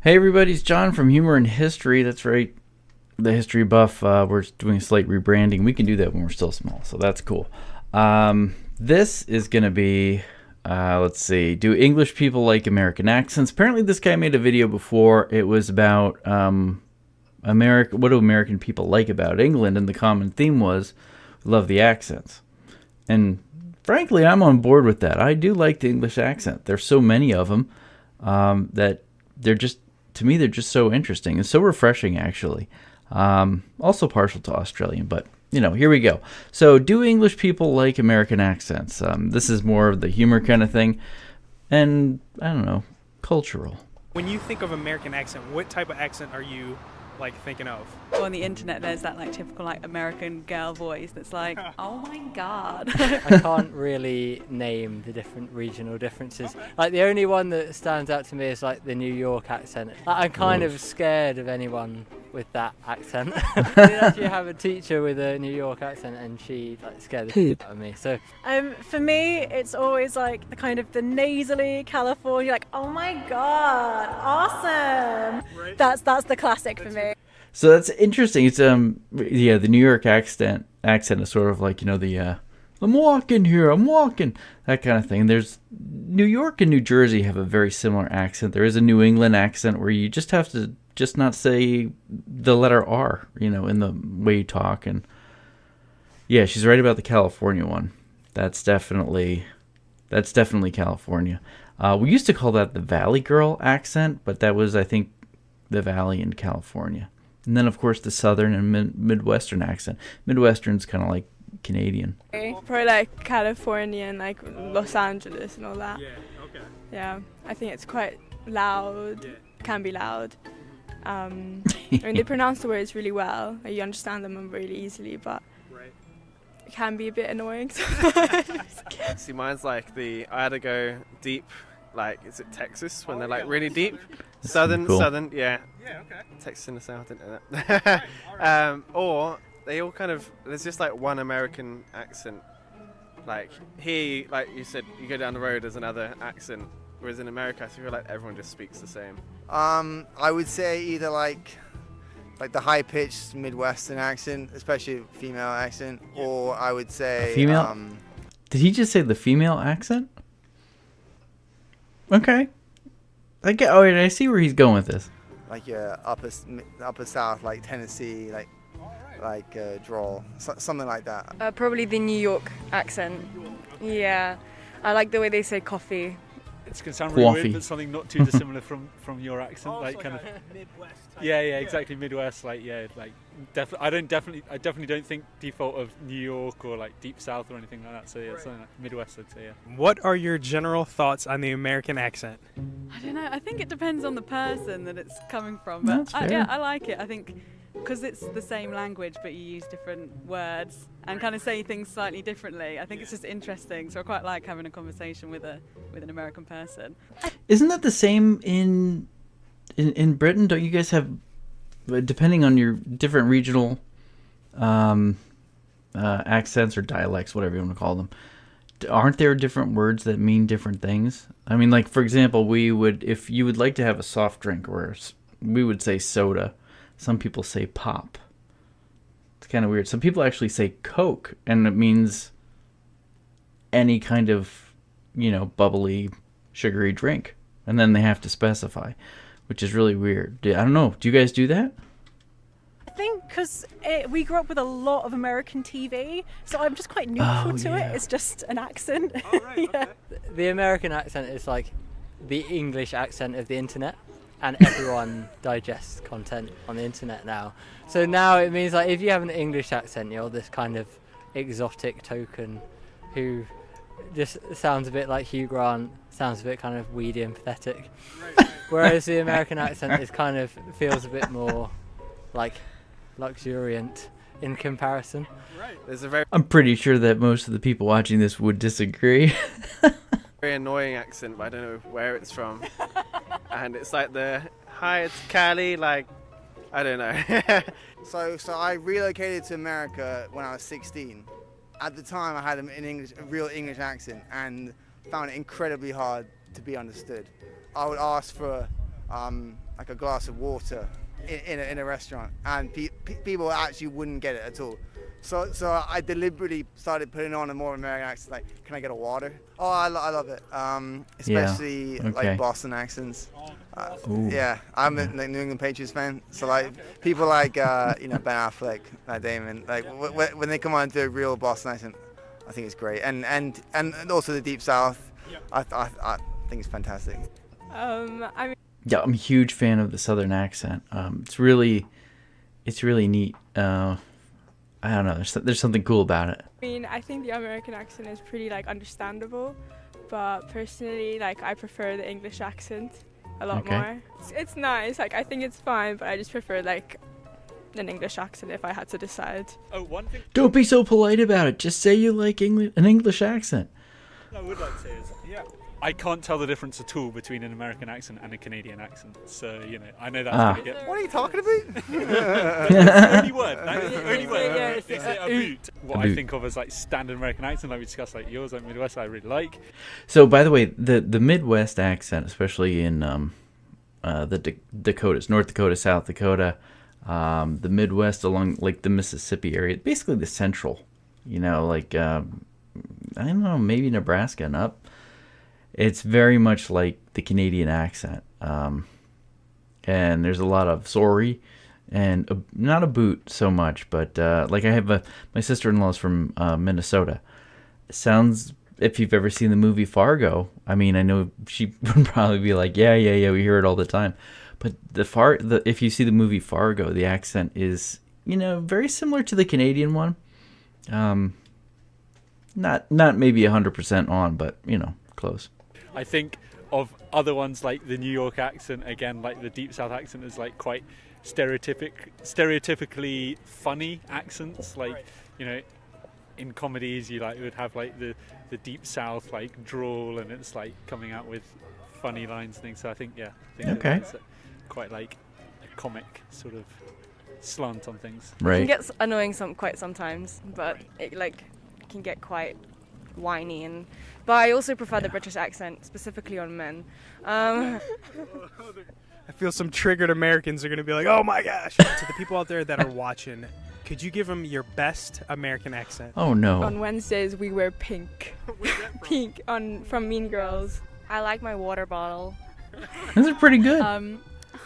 Hey everybody, it's John from Humor and History. That's right, the history buff. We're doing a slight rebranding. We can do that when we're still small, so that's cool. This is going to be, let's see, do English people like American accents? Apparently this guy made a video before. It was about America. What do American people like about England? And the common theme was, we love the accents. And frankly, I'm on board with that. I do like the English accent. There's so many of them that they're just, to me, they're just so interesting and so refreshing, actually. Also partial to Australian, but here we go. So, do English people like American accents? This is more of the humor kind of thing, and I don't know, cultural. When you think of American accent, what type of accent are you thinking of? Well, on the internet, there's that typical American girl voice that's like, oh my god. I can't really name the different regional differences. The only one that stands out to me is the New York accent. I'm kind of scared of anyone with that accent. I did actually have a teacher with a New York accent, and she scared the shit out of me. So for me, it's always the the nasally California, oh my god, awesome. Right. That's the classic for me. So that's interesting. It's the New York accent is sort of the I'm walking here, I'm walking, that kind of thing. There's New York and New Jersey have a very similar accent. There is a New England accent where you just have to just not say the letter R, in the way you talk. And yeah, she's right about the California one. That's definitely California. We used to call that the Valley Girl accent, but that was, I think, the Valley in California. And then, of course, the Southern and Midwestern accent. Midwestern's kind of like Canadian. Probably California and Los Angeles and all that. Yeah, okay. Yeah, I think it's quite loud, can be loud. They pronounce the words really well. You understand them really easily, but it can be a bit annoying sometimes. See, mine's I had to go deep, is it Texas when they're really deep? That's Southern, cool. Southern, yeah. Yeah, okay. Texas in the South, didn't know that. Or they all there's just one American accent. Here, you said, you go down the road, there's another accent. Whereas in America, I feel everyone just speaks the same. I would say either the high-pitched Midwestern accent, especially female accent, or I would say A female? Did he just say the female accent? Okay. I see where he's going with this. your upper south, Tennessee, drawl, something like that. Probably the New York accent. Yeah, I like the way they say coffee. It's going to sound really Coffee. weird, but something not too dissimilar from your accent, Midwest. yeah, exactly, Midwest, I definitely don't think default of New York or Deep South or anything like that. So yeah, something like Midwest, I'd say. Yeah. What are your general thoughts on the American accent? I don't know, I think it depends on the person that it's coming from, but That's fair. yeah, I like it. I think because it's the same language but you use different words and kind of say things slightly differently, I think it's just interesting. So I quite like having a conversation with an American person. Isn't that the same in Britain? Don't you guys have, depending on your different regional accents or dialects, whatever you want to call them, aren't there different words that mean different things? I mean, for example, if you would like to have a soft drink, we would say soda. Some people say pop. It's kind of weird. Some people actually say Coke, and it means any kind of, bubbly, sugary drink. And then they have to specify, which is really weird. I don't know. Do you guys do that? I think because we grew up with a lot of American TV, so I'm just quite neutral to yeah. it. It's just an accent. All right, okay. the American accent is the English accent of the internet, and everyone digests content on the internet now. So now it means if you have an English accent, you're this kind of exotic token who just sounds a bit like Hugh Grant, sounds a bit kind of weedy and pathetic. Whereas the American accent is feels a bit more luxuriant in comparison. I'm pretty sure that most of the people watching this would disagree. Very annoying accent, but I don't know where it's from. And it's hi, it's Cali, I don't know. So I relocated to America when I was 16. At the time, I had a real English accent and found it incredibly hard to be understood. I would ask for like a glass of water in a restaurant, and people actually wouldn't get it at all. So I deliberately started putting on a more American accent, like, can I get a water? Oh, I love it. Especially Yeah. Okay. like Boston accents. Yeah, I'm a New England Patriots fan, so like people like Ben Affleck, Matt Damon, like when they come on and do a real Boston accent, I think it's great, and also the Deep South. I think it's fantastic. I mean, Yeah, I'm a huge fan of the Southern accent. It's really neat. I don't know. There's something cool about it. I think the American accent is pretty like understandable, but personally, like I prefer the English accent a lot Okay. more. It's nice. Like I think it's fine, but I just prefer like an English accent if I had to decide. Oh, one thing Don't be so polite about it. Just say you like an English accent. I would like to say is, I can't tell the difference at all between an American accent and a Canadian accent. So, I know that's going to get... What are you talking about? That's the only word. That is the only word. Yeah, Is it a boot? What I think of as like standard American accent, like we discussed, like yours, like Midwest, I really like. So, by the way, the Midwest accent, especially in the Dakotas, North Dakota, South Dakota, the Midwest along like the Mississippi area, basically the central, like I don't know, maybe Nebraska and up. It's very much like the Canadian accent, and there's a lot of sorry, and not a boot so much, but like I have my sister-in-law's from Minnesota. It sounds, if you've ever seen the movie Fargo, I mean, I know she would probably be like, yeah, we hear it all the time. But if you see the movie Fargo, the accent is, very similar to the Canadian one. Not maybe 100% on, but close. I think of other ones like the New York accent, again, like the Deep South accent is like quite stereotypically funny accents. Like, in comedies you would have like the Deep South like drawl, and it's like coming out with funny lines and things. So I think Okay. it's quite like a comic sort of slant on things. It Right. can get annoying quite sometimes, but it can get quite whiny, but I also prefer the British accent, specifically on men. I feel some triggered Americans are going to be like, oh my gosh. To the people out there that are watching, could you give them your best American accent? Oh no. On Wednesdays we wear pink. Pink from Mean Girls. I like my water bottle. This is pretty good.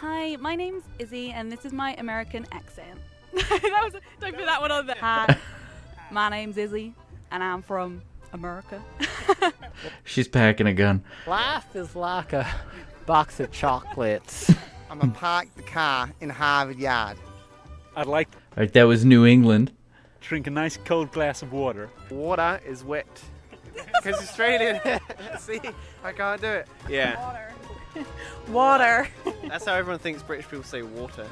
Hi, my name's Izzy, and this is my American accent. Don't put that one on there. Hi, my name's Izzy, and I'm from America. She's packing a gun. Life is like a box of chocolates. I'm gonna park the car in Harvard Yard. I'd like to All right, that was New England. drink a nice cold glass of water. Water is wet. Because Australian. See, I can't do it. Yeah. Water. That's how everyone thinks British people say water.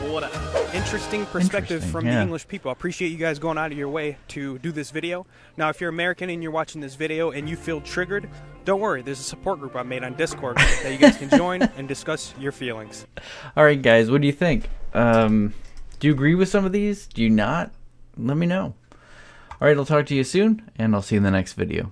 Water. Interesting perspective Interesting, from yeah. the English people. I appreciate you guys going out of your way to do this video. Now, if you're American and you're watching this video and you feel triggered, don't worry. There's a support group I made on Discord that you guys can join and discuss your feelings. All right, guys, what do you think? Do you agree with some of these? Do you not? Let me know. All right, I'll talk to you soon, and I'll see you in the next video.